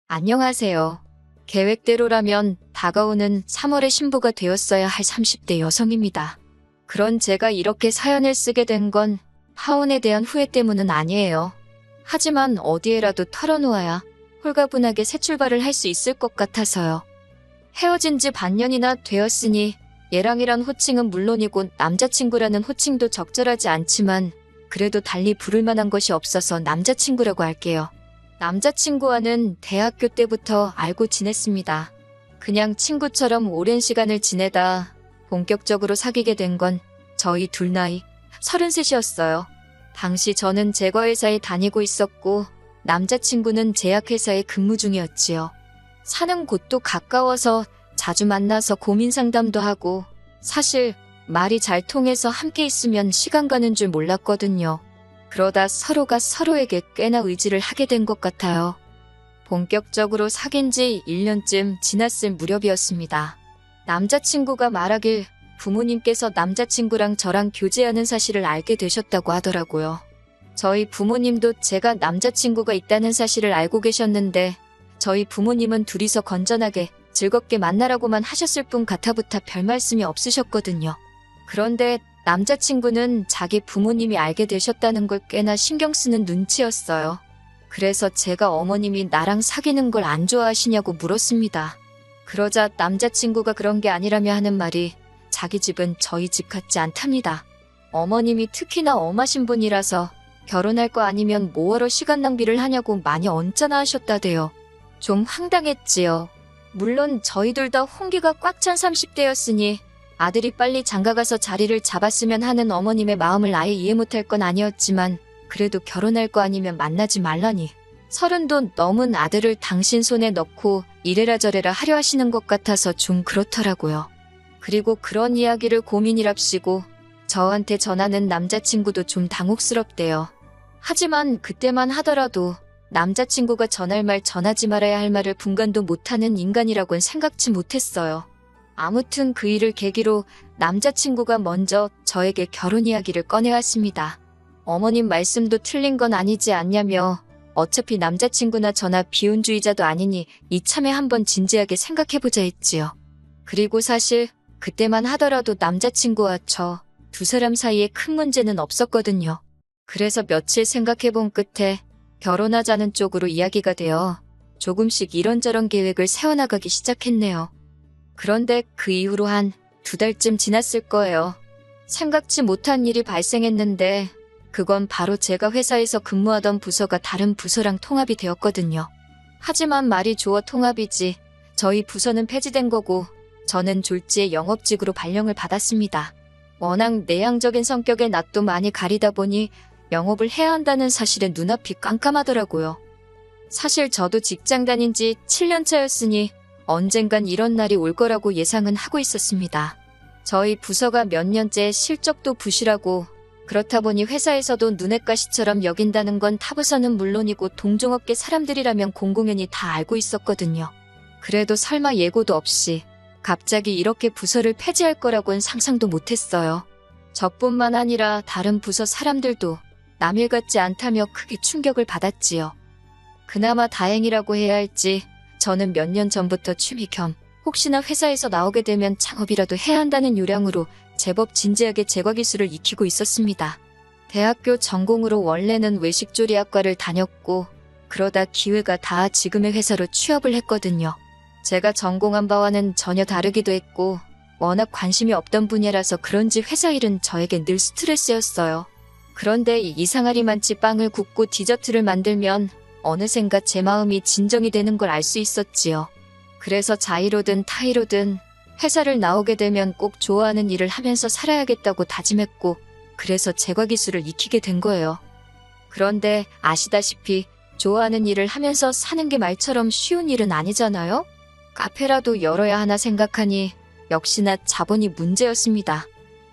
안녕하세요. 계획대로라면 다가오는 3월에 신부가 되었어야 할 30대 여성입니다. 그런 제가 이렇게 사연을 쓰게 된 건 파혼에 대한 후회 때문은 아니에요. 하지만 어디에라도 털어놓아야 홀가분하게 새 출발을 할 수 있을 것 같아서요. 헤어진 지 반년이나 되었으니 얘랑이란 호칭은 물론이고 남자친구라는 호칭도 적절하지 않지만 그래도 달리 부를 만한 것이 없어서 남자친구라고 할게요. 남자친구와는 대학교 때부터 알고 지냈습니다. 그냥 친구처럼 오랜 시간을 지내다 본격적으로 사귀게 된 건 저희 둘 나이 33이었어요. 당시 저는 제과회사에 다니고 있었고 남자친구는 제약회사에 근무 중이었지요. 사는 곳도 가까워서 자주 만나서 고민 상담도 하고 사실 말이 잘 통해서 함께 있으면 시간 가는 줄 몰랐거든요. 그러다 서로가 서로에게 꽤나 의지를 하게 된 것 같아요. 본격적으로 사귄 지 1년쯤 지났을 무렵이었습니다. 남자친구가 말하길 부모님께서 남자친구랑 저랑 교제하는 사실을 알게 되셨다고 하더라고요. 저희 부모님도 제가 남자친구가 있다는 사실을 알고 계셨는데 저희 부모님은 둘이서 건전하게 즐겁게 만나라고만 하셨을 뿐 가타부타 별 말씀이 없으셨거든요. 그런데 남자친구는 자기 부모님이 알게 되셨다는 걸 꽤나 신경 쓰는 눈치였어요. 그래서 제가 어머님이 나랑 사귀는 걸 안 좋아하시냐고 물었습니다. 그러자 남자친구가 그런 게 아니라며 하는 말이 자기 집은 저희 집 같지 않답니다. 어머님이 특히나 엄하신 분이라서 결혼할 거 아니면 뭐하러 시간 낭비를 하냐고 많이 언짢아 하셨다대요. 좀 황당했지요. 물론 저희둘 다 홍기가 꽉 찬 30대였으니 아들이 빨리 장가가서 자리를 잡았으면 하는 어머님의 마음을 아예 이해 못할 건 아니었지만 그래도 결혼할 거 아니면 만나지 말라니. 30도 넘은 아들을 당신 손에 넣고 이래라 저래라 하려 하시는 것 같아서 좀 그렇더라고요. 그리고 그런 이야기를 고민이랍시고 저한테 전하는 남자친구도 좀 당혹스럽대요. 하지만 그때만 하더라도 남자친구가 전할 말 전하지 말아야 할 말을 분간도 못하는 인간이라고는 생각지 못했어요. 아무튼 그 일을 계기로 남자친구가 먼저 저에게 결혼 이야기를 꺼내왔습니다. 어머님 말씀도 틀린 건 아니지 않냐며 어차피 남자친구나 저나 비혼주의자도 아니니 이참에 한번 진지하게 생각해보자 했지요. 그리고 사실 그때만 하더라도 남자친구와 저 두 사람 사이에 큰 문제는 없었거든요. 그래서 며칠 생각해본 끝에 결혼하자는 쪽으로 이야기가 되어 조금씩 이런저런 계획을 세워나가기 시작했네요. 그런데 그 이후로 한 2달쯤 지났을 거예요. 생각지 못한 일이 발생했는데 그건 바로 제가 회사에서 근무하던 부서가 다른 부서랑 통합이 되었거든요. 하지만 말이 좋아 통합이지 저희 부서는 폐지된 거고 저는 졸지에 영업직으로 발령을 받았습니다. 워낙 내향적인 성격의 낯도 많이 가리다 보니 영업을 해야 한다는 사실에 눈앞이 깜깜하더라고요. 사실 저도 직장 다닌 지 7년 차였으니 언젠간 이런 날이 올 거라고 예상은 하고 있었습니다. 저희 부서가 몇 년째 실적도 부실하고 그렇다 보니 회사에서도 눈엣 가시처럼 여긴다는 건 타부서는 물론이고 동종업계 사람들이라면 공공연히 다 알고 있었거든요. 그래도 설마 예고도 없이 갑자기 이렇게 부서를 폐지할 거라고는 상상도 못했어요. 저뿐만 아니라 다른 부서 사람들도 남일 같지 않다며 크게 충격을 받았지요. 그나마 다행이라고 해야 할지 저는 몇 년 전부터 취미 겸 혹시나 회사에서 나오게 되면 창업이라도 해야 한다는 요량으로 제법 진지하게 제과기술을 익히고 있었습니다. 대학교 전공으로 원래는 외식조리학과를 다녔고 그러다 기회가 닿아 지금의 회사로 취업을 했거든요. 제가 전공한 바와는 전혀 다르기도 했고 워낙 관심이 없던 분야라서 그런지 회사 일은 저에게 늘 스트레스였어요. 그런데 이상하리만치 빵을 굽고 디저트를 만들면 어느샌가 제 마음이 진정이 되는 걸 알 수 있었지요. 그래서 자의로든 타의로든 회사를 나오게 되면 꼭 좋아하는 일을 하면서 살아야겠다고 다짐했고 그래서 제과기술을 익히게 된 거예요. 그런데 아시다시피 좋아하는 일을 하면서 사는 게 말처럼 쉬운 일은 아니잖아요? 카페라도 열어야 하나 생각하니 역시나 자본이 문제였습니다.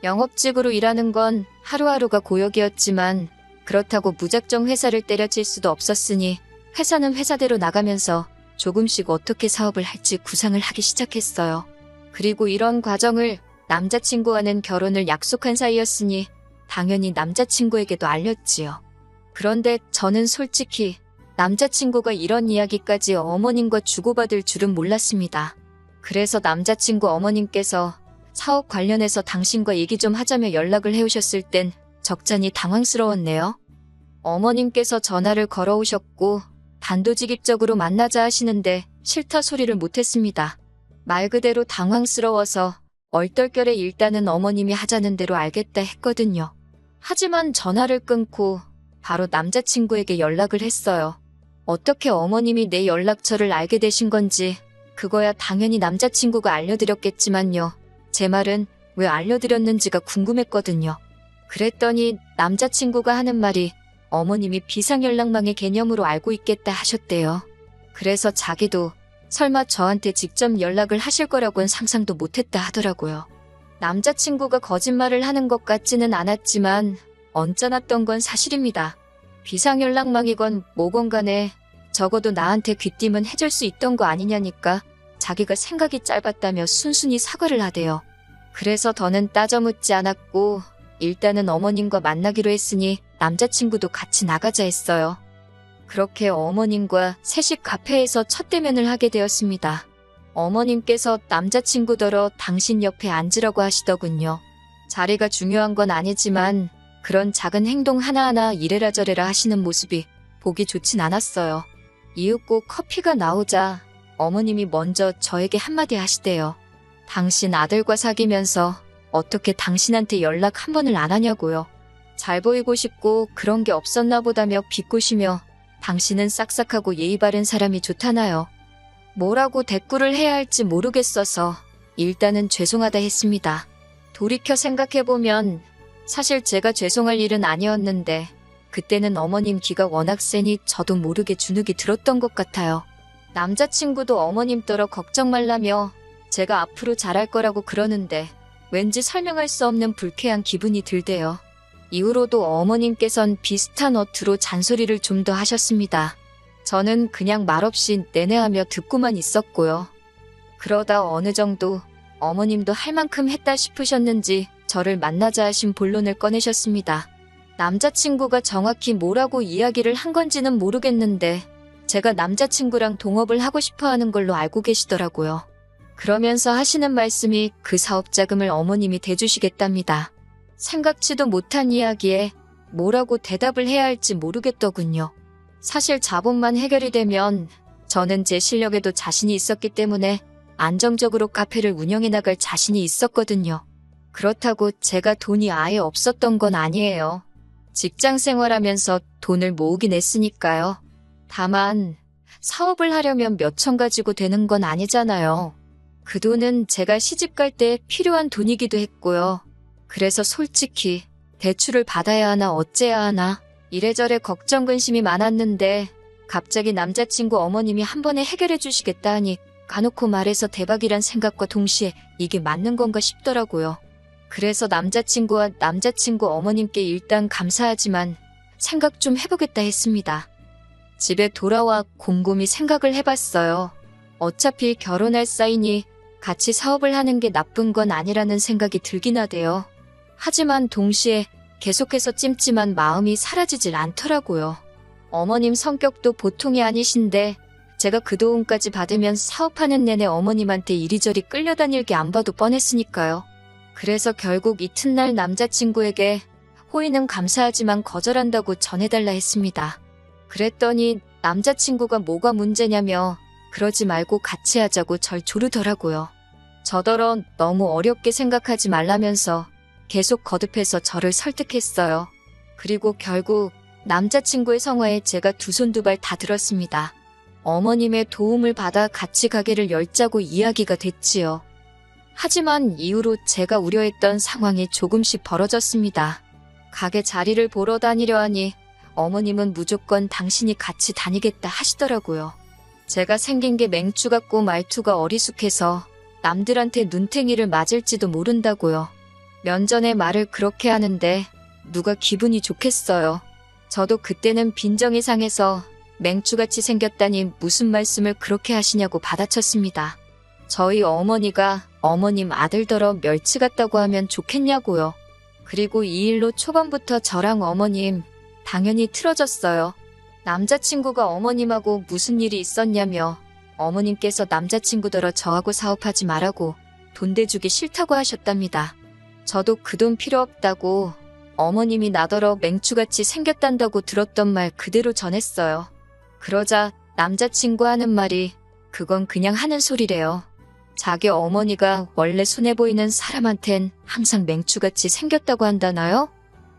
영업직으로 일하는 건 하루하루가 고역이었지만 그렇다고 무작정 회사를 때려칠 수도 없었으니 회사는 회사대로 나가면서 조금씩 어떻게 사업을 할지 구상을 하기 시작했어요. 그리고 이런 과정을 남자친구와는 결혼을 약속한 사이였으니 당연히 남자친구에게도 알렸지요. 그런데 저는 솔직히 남자친구가 이런 이야기까지 어머님과 주고받을 줄은 몰랐습니다. 그래서 남자친구 어머님께서 사업 관련해서 당신과 얘기 좀 하자며 연락을 해오셨을 땐 적잖이 당황스러웠네요. 어머님께서 전화를 걸어오셨고 단도직입적으로 만나자 하시는데 싫다 소리를 못했습니다. 말 그대로 당황스러워서 얼떨결에 일단은 어머님이 하자는 대로 알겠다 했거든요. 하지만 전화를 끊고 바로 남자친구에게 연락을 했어요. 어떻게 어머님이 내 연락처를 알게 되신 건지 그거야 당연히 남자친구가 알려드렸겠지만요. 제 말은 왜 알려드렸는지가 궁금했거든요. 그랬더니 남자친구가 하는 말이 어머님이 비상연락망의 개념으로 알고 있겠다 하셨대요. 그래서 자기도 설마 저한테 직접 연락을 하실 거라고는 상상도 못했다 하더라고요. 남자친구가 거짓말을 하는 것 같지는 않았지만 언짢았던 건 사실입니다. 비상연락망이건 뭐건 간에 적어도 나한테 귀띔은 해줄 수 있던 거 아니냐니까 자기가 생각이 짧았다며 순순히 사과를 하대요. 그래서 더는 따져 묻지 않았고 일단은 어머님과 만나기로 했으니 남자친구도 같이 나가자 했어요. 그렇게 어머님과 셋이 카페에서 첫 대면을 하게 되었습니다. 어머님께서 남자친구더러 당신 옆에 앉으라고 하시더군요. 자리가 중요한 건 아니지만 그런 작은 행동 하나하나 이래라 저래라 하시는 모습이 보기 좋진 않았어요. 이윽고 커피가 나오자 어머님이 먼저 저에게 한마디 하시대요. 당신 아들과 사귀면서 어떻게 당신한테 연락 한 번을 안 하냐고요. 잘 보이고 싶고 그런 게 없었나 보다며 비꼬시며 당신은 싹싹하고 예의 바른 사람이 좋다나요. 뭐라고 대꾸를 해야 할지 모르겠어서 일단은 죄송하다 했습니다. 돌이켜 생각해보면 사실 제가 죄송할 일은 아니었는데 그때는 어머님 기가 워낙 세니 저도 모르게 주눅이 들었던 것 같아요. 남자친구도 어머님 떨어 걱정 말라며 제가 앞으로 잘할 거라고 그러는데 왠지 설명할 수 없는 불쾌한 기분이 들대요. 이후로도 어머님께선 비슷한 어투로 잔소리를 좀 더 하셨습니다. 저는 그냥 말없이 내내하며 듣고만 있었고요. 그러다 어느 정도 어머님도 할 만큼 했다 싶으셨는지 저를 만나자 하신 본론을 꺼내셨습니다. 남자친구가 정확히 뭐라고 이야기를 한 건지는 모르겠는데 제가 남자친구랑 동업을 하고 싶어 하는 걸로 알고 계시더라고요. 그러면서 하시는 말씀이 그 사업 자금을 어머님이 대주시겠답니다. 생각지도 못한 이야기에 뭐라고 대답을 해야 할지 모르겠더군요. 사실 자본만 해결이 되면 저는 제 실력에도 자신이 있었기 때문에 안정적으로 카페를 운영해 나갈 자신이 있었거든요. 그렇다고 제가 돈이 아예 없었던 건 아니에요. 직장 생활하면서 돈을 모으긴 했으니까요. 다만 사업을 하려면 몇천 가지고 되는 건 아니잖아요. 그 돈은 제가 시집갈 때 필요한 돈이기도 했고요. 그래서 솔직히 대출을 받아야 하나 어째야 하나 이래저래 걱정 근심이 많았는데 갑자기 남자친구 어머님이 한 번에 해결해 주시겠다 하니 까놓고 말해서 대박이란 생각과 동시에 이게 맞는 건가 싶더라고요. 그래서 남자친구와 남자친구 어머님께 일단 감사하지만 생각 좀 해보겠다 했습니다. 집에 돌아와 곰곰이 생각을 해봤어요. 어차피 결혼할 사이니 같이 사업을 하는 게 나쁜 건 아니라는 생각이 들긴 하대요. 하지만 동시에 계속해서 찜찜한 마음이 사라지질 않더라고요. 어머님 성격도 보통이 아니신데 제가 그 도움까지 받으면 사업하는 내내 어머님한테 이리저리 끌려다닐 게 안 봐도 뻔했으니까요. 그래서 결국 이튿날 남자친구에게 호의는 감사하지만 거절한다고 전해달라 했습니다. 그랬더니 남자친구가 뭐가 문제냐며 그러지 말고 같이 하자고 절 조르더라고요. 저더러 너무 어렵게 생각하지 말라면서 계속 거듭해서 저를 설득했어요. 그리고 결국 남자친구의 성화에 제가 두 손 두 발 다 들었습니다. 어머님의 도움을 받아 같이 가게를 열자고 이야기가 됐지요. 하지만 이후로 제가 우려했던 상황이 조금씩 벌어졌습니다. 가게 자리를 보러 다니려 하니 어머님은 무조건 당신이 같이 다니겠다 하시더라고요. 제가 생긴 게 맹추 같고 말투가 어리숙해서 남들한테 눈탱이를 맞을지도 모른다고요. 면전에 말을 그렇게 하는데 누가 기분이 좋겠어요. 저도 그때는 빈정이 상해서 맹추같이 생겼다니 무슨 말씀을 그렇게 하시냐고 받아쳤습니다. 저희 어머니가 어머님 아들더러 멸치 같다고 하면 좋겠냐고요. 그리고 이 일로 초반부터 저랑 어머님 당연히 틀어졌어요. 남자친구가 어머님하고 무슨 일이 있었냐며 어머님께서 남자친구더러 저하고 사업하지 말라고 돈 대주기 싫다고 하셨답니다. 저도 그 돈 필요 없다고 어머님이 나더러 맹추같이 생겼단다고 들었던 말 그대로 전했어요. 그러자 남자친구 하는 말이 그건 그냥 하는 소리래요. 자기 어머니가 원래 손해 보이는 사람한텐 항상 맹추같이 생겼다고 한다나요?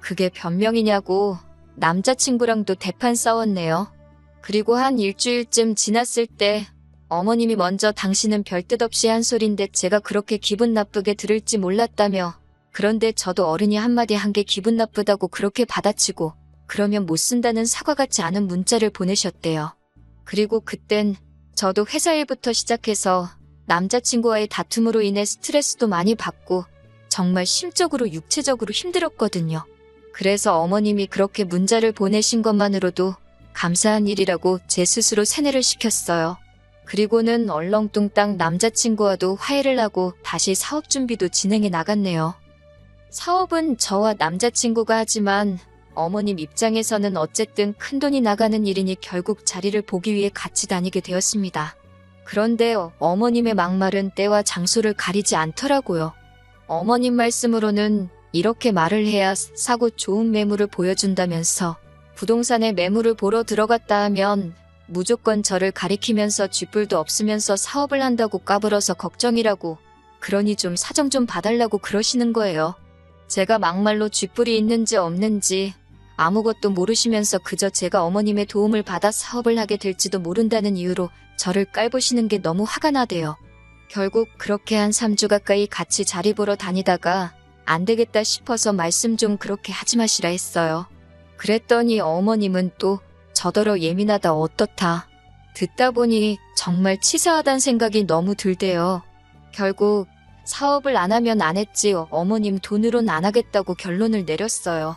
그게 변명이냐고 남자친구랑도 대판 싸웠네요. 그리고 한 일주일쯤 지났을 때 어머님이 먼저 당신은 별뜻 없이 한 소린데 제가 그렇게 기분 나쁘게 들을지 몰랐다며 그런데 저도 어른이 한마디 한 게 기분 나쁘다고 그렇게 받아치고 그러면 못 쓴다는 사과 같지 않은 문자를 보내셨대요. 그리고 그땐 저도 회사 일부터 시작해서 남자친구와의 다툼으로 인해 스트레스도 많이 받고 정말 심적으로 육체적으로 힘들었거든요. 그래서 어머님이 그렇게 문자를 보내신 것만으로도 감사한 일이라고 제 스스로 세뇌를 시켰어요. 그리고는 얼렁뚱땅 남자친구와도 화해를 하고 다시 사업 준비도 진행해 나갔네요. 사업은 저와 남자친구가 하지만 어머님 입장에서는 어쨌든 큰돈이 나가는 일이니 결국 자리를 보기 위해 같이 다니게 되었습니다. 그런데 어머님의 막말은 때와 장소를 가리지 않더라고요. 어머님 말씀으로는 이렇게 말을 해야 사고 좋은 매물을 보여준다면서 부동산에 매물을 보러 들어갔다 하면 무조건 저를 가리키면서 쥐뿔도 없으면서 사업을 한다고 까불어서 걱정이라고 그러니 좀 사정 좀 봐달라고 그러시는 거예요. 제가 막말로 쥐뿔이 있는지 없는지 아무것도 모르시면서 그저 제가 어머님의 도움을 받아 사업을 하게 될지도 모른다는 이유로 저를 깔보시는 게 너무 화가 나대요. 결국 그렇게 한 3주 가까이 같이 자리 보러 다니다가 안 되겠다 싶어서 말씀 좀 그렇게 하지 마시라 했어요. 그랬더니 어머님은 또 저더러 예민하다 어떻다. 듣다 보니 정말 치사하단 생각이 너무 들대요. 결국 사업을 안 하면 안 했지 어머님 돈으론 안 하겠다고 결론을 내렸어요.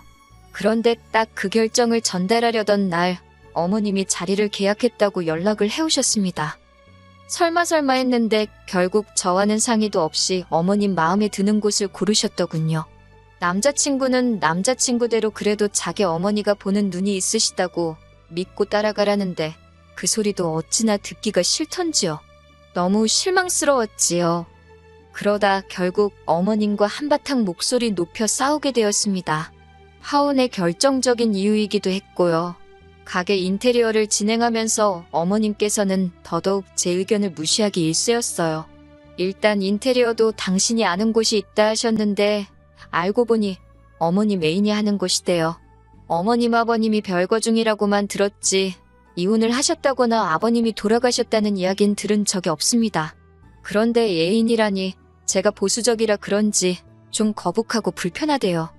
그런데 딱 그 결정을 전달하려던 날 어머님이 자리를 계약했다고 연락을 해오셨습니다. 설마 했는데 결국 저와는 상의도 없이 어머님 마음에 드는 곳을 고르셨더군요. 남자친구는 남자친구대로 그래도 자기 어머니가 보는 눈이 있으시다고 믿고 따라가라는데 그 소리도 어찌나 듣기가 싫던지요. 너무 실망스러웠지요. 그러다 결국 어머님과 한바탕 목소리 높여 싸우게 되었습니다. 파혼의 결정적인 이유이기도 했고요. 가게 인테리어를 진행하면서 어머님께서는 더더욱 제 의견을 무시하기 일쑤였어요. 일단 인테리어도 당신이 아는 곳이 있다 하셨는데 알고 보니 어머님 애인이 하는 곳이대요. 어머님 아버님이 별거 중이라고만 들었지 이혼을 하셨다거나 아버님이 돌아가셨다는 이야기는 들은 적이 없습니다. 그런데 애인이라니 제가 보수적이라 그런지 좀 거북하고 불편하대요.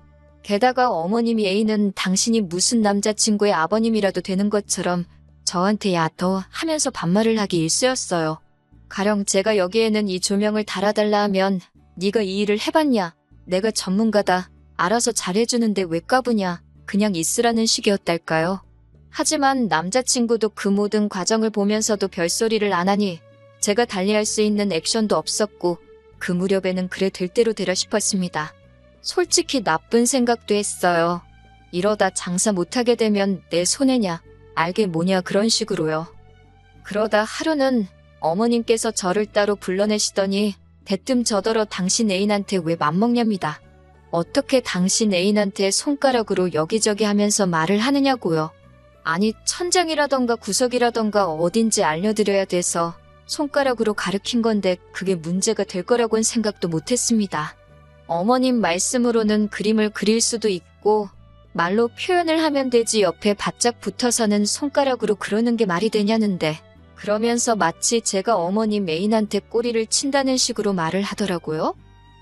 게다가 어머님이 애인은 당신이 무슨 남자친구의 아버님이라도 되는 것처럼 저한테 야 더 하면서 반말을 하기 일쑤였어요. 가령 제가 여기에는 이 조명을 달아달라 하면 네가 이 일을 해봤냐? 내가 전문가다. 알아서 잘해주는데 왜 까부냐? 그냥 있으라는 식이었달까요? 하지만 남자친구도 그 모든 과정을 보면서도 별소리를 안 하니 제가 달리할 수 있는 액션도 없었고 그 무렵에는 그래 될 대로 되라 싶었습니다. 솔직히 나쁜 생각도 했어요. 이러다 장사 못하게 되면 내 손해냐, 알게 뭐냐 그런 식으로요. 그러다 하루는 어머님께서 저를 따로 불러내시더니 대뜸 저더러 당신 애인한테 왜 맘먹냐입니다. 어떻게 당신 애인한테 손가락으로 여기저기 하면서 말을 하느냐고요. 아니 천장이라던가 구석이라던가 어딘지 알려드려야 돼서 손가락으로 가르친 건데 그게 문제가 될 거라고는 생각도 못했습니다. 어머님 말씀으로는 그림을 그릴 수도 있고 말로 표현을 하면 되지 옆에 바짝 붙어서는 손가락으로 그러는 게 말이 되냐는데 그러면서 마치 제가 어머님 애인한테 꼬리를 친다는 식으로 말을 하더라고요.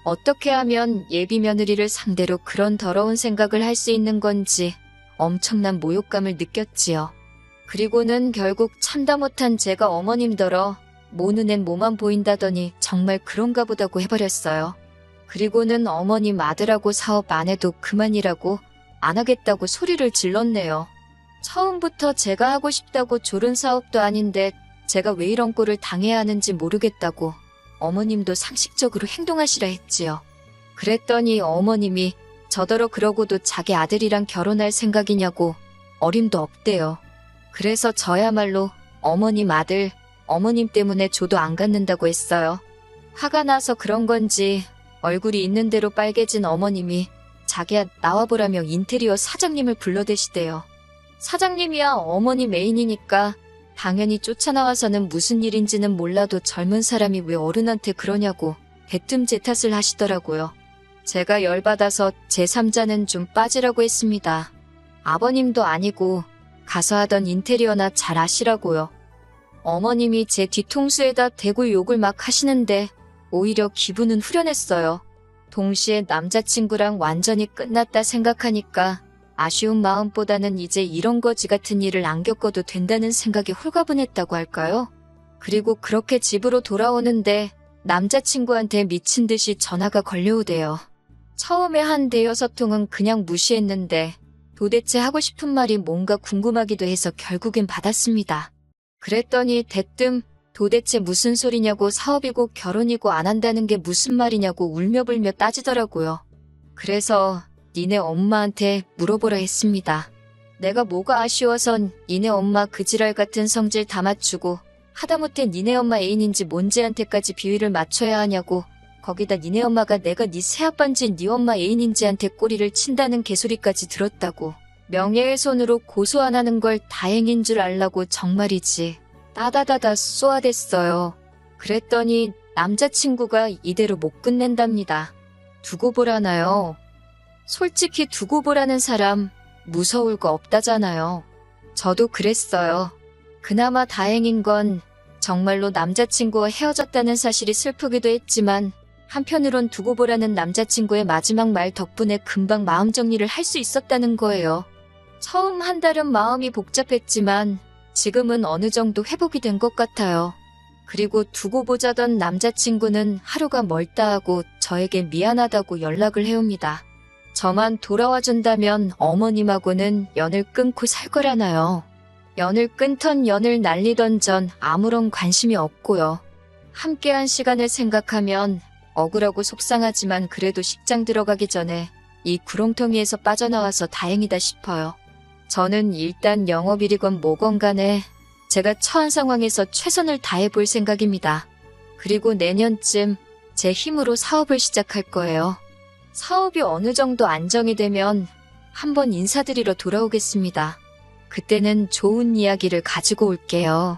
어떻게 하면 예비 며느리를 상대로 그런 더러운 생각을 할 수 있는 건지 엄청난 모욕감을 느꼈지요. 그리고는 결국 참다 못한 제가 어머님더러 모 눈엔 뭐만 보인다더니 정말 그런가 보다고 해버렸어요. 그리고는 어머님 아들하고 사업 안 해도 그만이라고 안 하겠다고 소리를 질렀네요. 처음부터 제가 하고 싶다고 조른 사업도 아닌데 제가 왜 이런 꼴을 당해야 하는지 모르겠다고 어머님도 상식적으로 행동하시라 했지요. 그랬더니 어머님이 저더러 그러고도 자기 아들이랑 결혼할 생각이냐고 어림도 없대요. 그래서 저야말로 어머님 아들, 어머님 때문에 조도 안 갖는다고 했어요. 화가 나서 그런 건지 얼굴이 있는 대로 빨개진 어머님이 자기야 나와보라며 인테리어 사장님을 불러대시대요. 사장님이야 어머니 메인이니까 당연히 쫓아나와서는 무슨 일인지는 몰라도 젊은 사람이 왜 어른한테 그러냐고 대뜸 제 탓을 하시더라고요. 제가 열받아서 제3자는 좀 빠지라고 했습니다. 아버님도 아니고 가서 하던 인테리어나 잘 아시라고요. 어머님이 제 뒤통수에다 대고 욕을 막 하시는데 오히려 기분은 후련했어요. 동시에 남자친구랑 완전히 끝났다 생각하니까 아쉬운 마음보다는 이제 이런 거지 같은 일을 안 겪어도 된다는 생각이 홀가분했다고 할까요? 그리고 그렇게 집으로 돌아오는데 남자친구한테 미친 듯이 전화가 걸려오대요. 처음에 한 대여섯 통은 그냥 무시했는데 도대체 하고 싶은 말이 뭔가 궁금하기도 해서 결국엔 받았습니다. 그랬더니 대뜸 도대체 무슨 소리냐고 사업이고 결혼이고 안 한다는 게 무슨 말이냐고 울며불며 따지더라고요. 그래서 니네 엄마한테 물어보라 했습니다. 내가 뭐가 아쉬워선 니네 엄마 그 지랄 같은 성질 다 맞추고 하다못해 니네 엄마 애인인지 뭔지한테까지 비위를 맞춰야 하냐고 거기다 니네 엄마가 내가 니 새아빠인지 니 엄마 애인인지한테 꼬리를 친다는 개소리까지 들었다고 명예훼손으로 고소 안 하는 걸 다행인 줄 알라고 정말이지 따다다다 쏘아댔어요. 그랬더니 남자친구가 이대로 못 끝낸답니다. 두고 보라나요? 솔직히 두고 보라는 사람 무서울 거 없다잖아요. 저도 그랬어요. 그나마 다행인 건 정말로 남자친구와 헤어졌다는 사실이 슬프기도 했지만 한편으론 두고 보라는 남자친구의 마지막 말 덕분에 금방 마음 정리를 할 수 있었다는 거예요. 처음 한 달은 마음이 복잡했지만 지금은 어느 정도 회복이 된 것 같아요. 그리고 두고 보자던 남자친구는 하루가 멀다 하고 저에게 미안하다고 연락을 해옵니다. 저만 돌아와 준다면 어머님하고는 연을 끊고 살 거라나요. 연을 끊던 연을 날리던 전 아무런 관심이 없고요. 함께한 시간을 생각하면 억울하고 속상하지만 그래도 식장 들어가기 전에 이 구렁텅이에서 빠져나와서 다행이다 싶어요. 저는 일단 영업일이건 뭐건 간에 제가 처한 상황에서 최선을 다해 볼 생각입니다. 그리고 내년쯤 제 힘으로 사업을 시작할 거예요. 사업이 어느 정도 안정이 되면 한번 인사드리러 돌아오겠습니다. 그때는 좋은 이야기를 가지고 올게요.